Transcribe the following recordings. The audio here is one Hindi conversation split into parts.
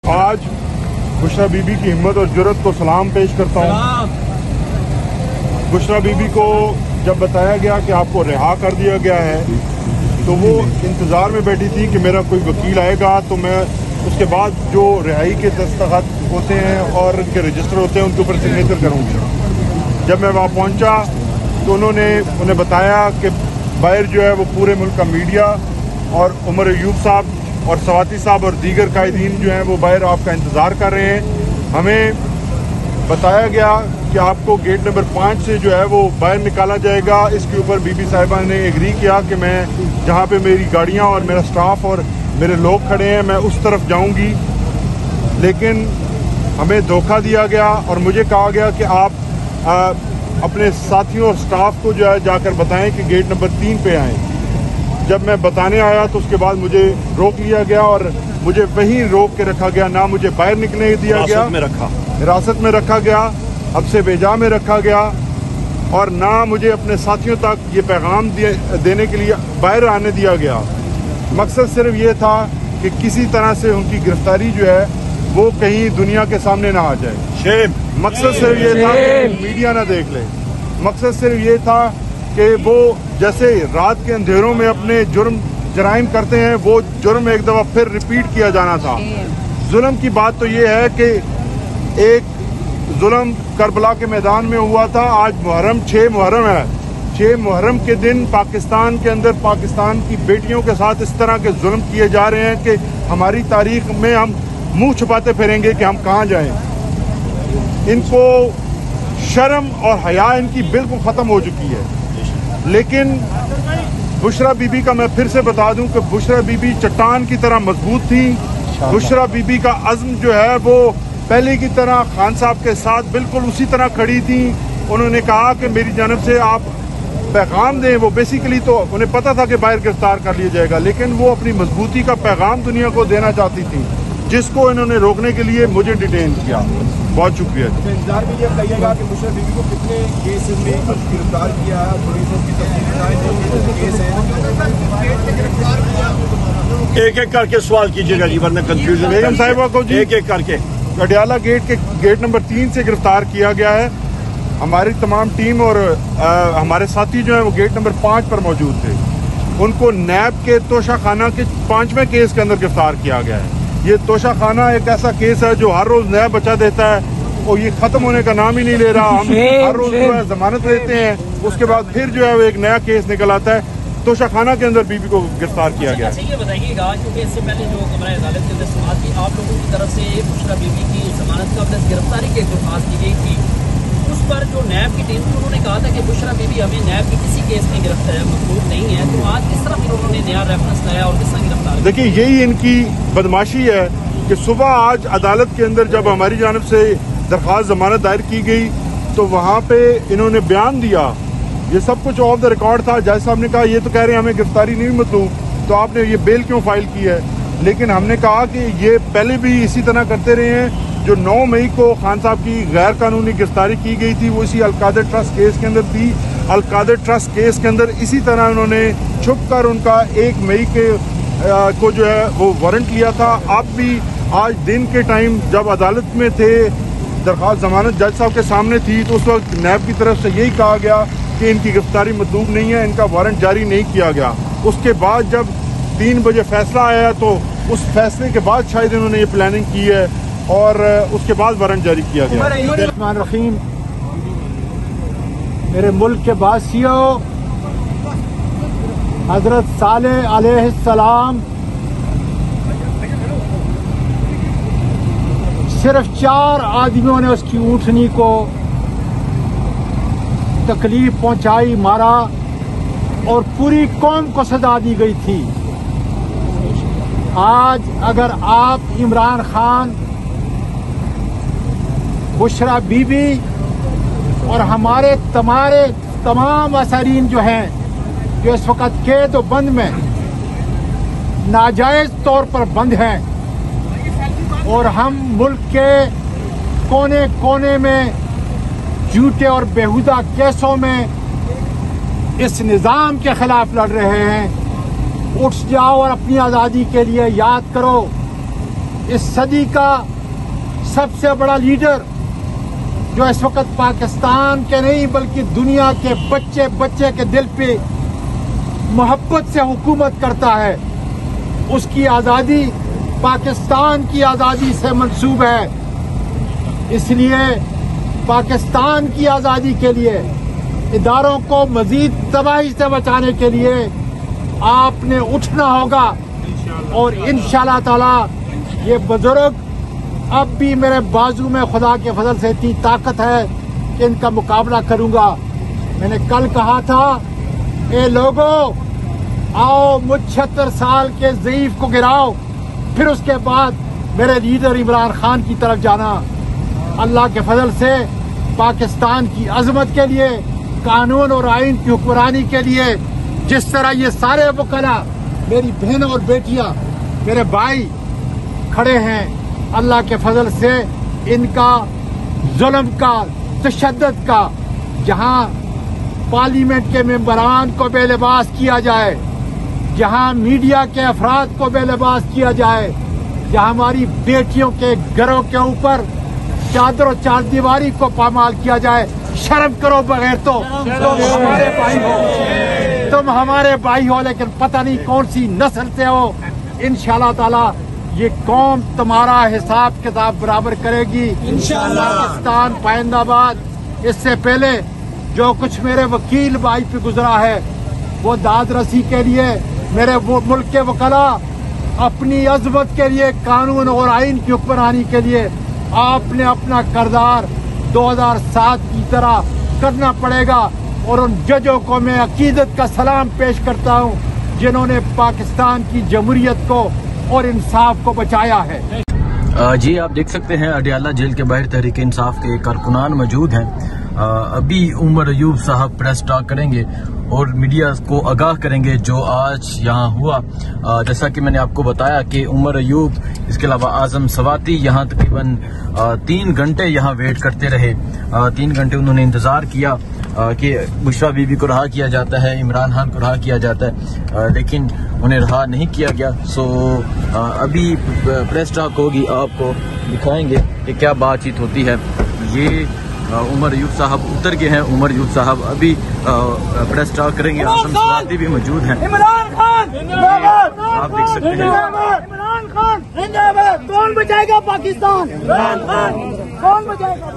आज बुशरा बीबी की हिम्मत और जुर्रत को सलाम पेश करता हूँ। बुशरा बीबी को जब बताया गया कि आपको रिहा कर दिया गया है तो वो इंतज़ार में बैठी थी कि मेरा कोई वकील आएगा तो मैं उसके बाद जो रिहाई के दस्तखत होते हैं और उनके रजिस्टर होते हैं उनके ऊपर सिग्नेचर करूँगी। जब मैं वहाँ पहुँचा तो उन्हें बताया कि बाहर जो है वो पूरे मुल्क का मीडिया और उमर अयूब साहब और सवाती साहब और दीगर कायदीन जो हैं वो बाहर आपका इंतज़ार कर रहे हैं। हमें बताया गया कि आपको गेट नंबर 5 से जो है वो बाहर निकाला जाएगा। इसके ऊपर बीबी साहिबा ने एग्री किया कि मैं जहाँ पे मेरी गाड़ियाँ और मेरा स्टाफ और मेरे लोग खड़े हैं मैं उस तरफ जाऊँगी, लेकिन हमें धोखा दिया गया और मुझे कहा गया कि आप अपने साथियों और स्टाफ को जो है जाकर बताएं कि गेट नंबर 3 पे आएँ। जब मैं बताने आया तो उसके बाद मुझे रोक लिया गया और मुझे वहीं रोक के रखा गया, ना मुझे बाहर निकलने दिया गया, हिरासत में रखा गया, अब से बेजा में रखा गया और ना मुझे अपने साथियों तक ये पैगाम देने के लिए बाहर आने दिया गया। मकसद सिर्फ ये था कि किसी तरह से उनकी गिरफ्तारी जो है वो कहीं दुनिया के सामने ना आ जाए। मकसद सिर्फ ये था कि मीडिया ना देख ले। मकसद सिर्फ ये था कि वो जैसे रात के अंधेरों में अपने जराइम करते हैं वो जुर्म एक दफ़ा फिर रिपीट किया जाना था। जुल्म की बात तो ये है कि एक जुल्म करबला के मैदान में हुआ था। आज मुहर्रम 6 मुहर्रम है। 6 मुहर्रम के दिन पाकिस्तान के अंदर पाकिस्तान की बेटियों के साथ इस तरह के जुल्म किए जा रहे हैं कि हमारी तारीख में हम मुंह छुपाते फिरेंगे कि हम कहाँ जाएं। इनको शर्म और हया इनकी बिल्कुल ख़त्म हो चुकी है। लेकिन बुशरा बीबी का मैं फिर से बता दूं कि बुशरा बीबी चट्टान की तरह मजबूत थी। बुशरा बीबी का अज़्म जो है वो पहले की तरह खान साहब के साथ बिल्कुल उसी तरह खड़ी थी। उन्होंने कहा कि मेरी जानब से आप पैगाम दें। वो बेसिकली तो उन्हें पता था कि बाहर गिरफ्तार कर लिया जाएगा, लेकिन वो अपनी मजबूती का पैगाम दुनिया को देना चाहती थी, जिसको इन्होंने रोकने के लिए मुझे डिटेन किया। बहुत शुक्रिया। इंतजार में ये बताइएगा कि बुशरा बीबी को कितने केस में गिरफ्तार किया है, थोड़ी सी उसकी तफसील केस है। एक एक करके सवाल कीजिएगा जी, वरना कंफ्यूजन। बेगम साहिबा को जी एक एक करके अडियाला गेट नंबर 3 से गिरफ्तार किया गया है। हमारी तमाम टीम और हमारे साथी जो है वो गेट नंबर 5 पर मौजूद थे। उनको नैब के तोशाखाना के 5वें केस के अंदर गिरफ्तार किया गया है। ये तोशाखाना एक ऐसा केस है जो हर रोज नया बच्चा देता है और ये खत्म होने का नाम ही नहीं ले रहा। हम हर रोज जो है जमानत लेते हैं, उसके बाद फिर जो है वो एक नया केस निकल आता है। तोशाखाना के अंदर बीबी को गिरफ्तार किया गया। अच्छा, ये बताइएगा क्योंकि इससे पहले जो कमरा अदालत के अंदर समाअत की आप लोगों की तरफ से बुशरा बीबी की जमानत का गिरफ्तारी की दरख्वास्त की गई थी, उस पर जो नैब की टीम थी उन्होंने कहा था कि बुशरा बीबी हमें नैब की किसी केस में गिरफ्तार मखलूक नहीं है। तो आज किस तरह फिर उन्होंने नया रेफरेंस लाया और किस तरह गिरफ्तार? देखिए, यही इनकी बदमाशी है कि सुबह आज अदालत के अंदर जब हमारी जानब से दरख्वास्त जमानत दायर की गई तो वहाँ पे इन्होंने बयान दिया। ये सब कुछ ऑफ द रिकॉर्ड था। जज साहब ने कहा ये तो कह रहे हैं हमें गिरफ्तारी नहीं मतलूब, तो आपने ये बेल क्यों फाइल की है? लेकिन हमने कहा कि ये पहले भी इसी तरह करते रहे हैं। जो 9 मई को खान साहब की गैर कानूनी गिरफ्तारी की गई थी वो इसी अलकादर ट्रस्ट केस के अंदर थी। अलकादर ट्रस्ट केस के अंदर इसी तरह उन्होंने छुप कर उनका 1 मई के को जो है वो वारंट लिया था। आप भी आज दिन के टाइम जब अदालत में थे, दरख्वास्त जमानत जज साहब के सामने थी, तो उस वक्त नैब की तरफ से यही कहा गया कि इनकी गिरफ्तारी मतलूब नहीं है, इनका वारंट जारी नहीं किया गया। उसके बाद जब 3 बजे फैसला आया तो उस फैसले के बाद शायद इन्होंने ये प्लानिंग की है और उसके बाद वारंट जारी किया गया। रहीम, मेरे मुल्क के बासियों, हजरत सालेह अलैहिस्सलाम सिर्फ 4 आदमियों ने उसकी ऊँटनी को तकलीफ पहुंचाई, मारा और पूरी कौम को सजा दी गई थी। आज अगर आप इमरान खान, बुशरा बीबी और हमारे तमाम असरीन जो हैं जो इस वक्त कैद व बंद में नाजायज तौर पर बंद हैं और हम मुल्क के कोने कोने में झूठे और बेहुदा केसों में इस निज़ाम के खिलाफ लड़ रहे हैं, उठ जाओ और अपनी आज़ादी के लिए याद करो इस सदी का सबसे बड़ा लीडर जो इस वक्त पाकिस्तान के नहीं बल्कि दुनिया के बच्चे बच्चे के दिल पे मोहब्बत से हुकूमत करता है, उसकी आज़ादी पाकिस्तान की आज़ादी से मंसूब है। इसलिए पाकिस्तान की आज़ादी के लिए, इदारों को मजीद तबाही से बचाने के लिए आपने उठना होगा और इंशाअल्लाह ताला ये बुजुर्ग अब भी मेरे बाजू में खुदा के फजल से इतनी ताकत है कि इनका मुकाबला करूंगा। मैंने कल कहा था, ए लोगों आओ मुझ 76 साल के ज़ईफ को गिराओ, फिर उसके बाद मेरे लीडर इमरान खान की तरफ जाना। अल्लाह के फजल से पाकिस्तान की अजमत के लिए, कानून और आइन की हुक्मरानी के लिए, जिस तरह ये सारे वकला, मेरी बहनों और बेटियां, मेरे भाई खड़े हैं, अल्लाह के फजल से इनका जुल्म का, तशद्दुद का, जहां पार्लियामेंट के मेंबरान को बेलिबास किया जाए, जहां मीडिया के अफराद को बेलिबास किया जाए, जहां हमारी बेटियों के घरों के ऊपर चादर और चारदीवारी को पामाल किया जाए, शर्म करो बगैर तो तुम हमारे भाई हो, तुम हमारे भाई हो, लेकिन पता नहीं कौन सी नस्ल से हो। इंशाअल्लाह ताला ये कौम तुम्हारा हिसाब किताब बराबर करेगी इंशाअल्लाह। पाकिस्तान पाइंदाबाद। इससे पहले जो कुछ मेरे वकील भाई पे गुजरा है, वो दाद रसी के लिए, मेरे वो मुल्क के वकला अपनी अजमत के लिए, कानून और आइन की हुक्मरानी के लिए आपने अपना किरदार 2007 की तरह करना पड़ेगा। और उन जजों को मैं अकीदत का सलाम पेश करता हूँ जिन्होंने पाकिस्तान की जमहूरियत को और इंसाफ को बचाया है। जी आप देख सकते हैं अडियाला जेल के बाहर तहरीक इंसाफ के कारकुनान मौजूद हैं। अभी उमर अयूब साहब प्रेस टॉक करेंगे और मीडिया को आगाह करेंगे जो आज यहाँ हुआ। जैसा कि मैंने आपको बताया कि उमर अयूब, इसके अलावा आजम सवाती यहाँ तकरीबन 3 घंटे यहाँ वेट करते रहे। 3 घंटे उन्होंने इंतजार किया कि बुशरा बीबी को रहा किया जाता है, इमरान खान को रहा किया जाता है, लेकिन उन्हें रहा नहीं किया गया। सो अभी प्रेस टॉक होगी, आपको दिखाएंगे कि क्या बातचीत होती है। ये उमर अयूब साहब उतर गए हैं। उमर अयूब साहब अभी प्रेस टॉक करेंगे। आजम सवाती भी मौजूद हैं। इमरान खान जिंदाबाद, आप देख सकते हैं इमरान खान जिंदाबाद। कौन बचाएगा पाकिस्तान? इमरान खान कौन बचाएगा?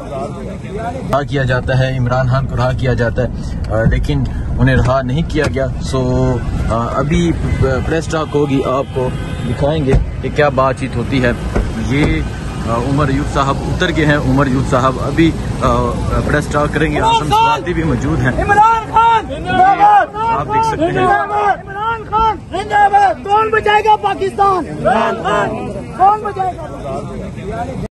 रहा किया जाता है, इमरान खान को रहा किया जाता है, लेकिन उन्हें रहा नहीं किया गया। सो अभी प्रेस टॉक होगी, आपको दिखाएंगे कि क्या बातचीत होती है। ये उमर अयूब साहब उतर गए हैं। उमर अयूब साहब अभी प्रेस टॉक करेंगे। आजम सवाती भी मौजूद हैं। इमरान खान जिंदाबाद, आप देख सकते हैं इमरान खान जिंदाबाद। कौन बचाएगा पाकिस्तान? इमरान खान कौन बचाएगा?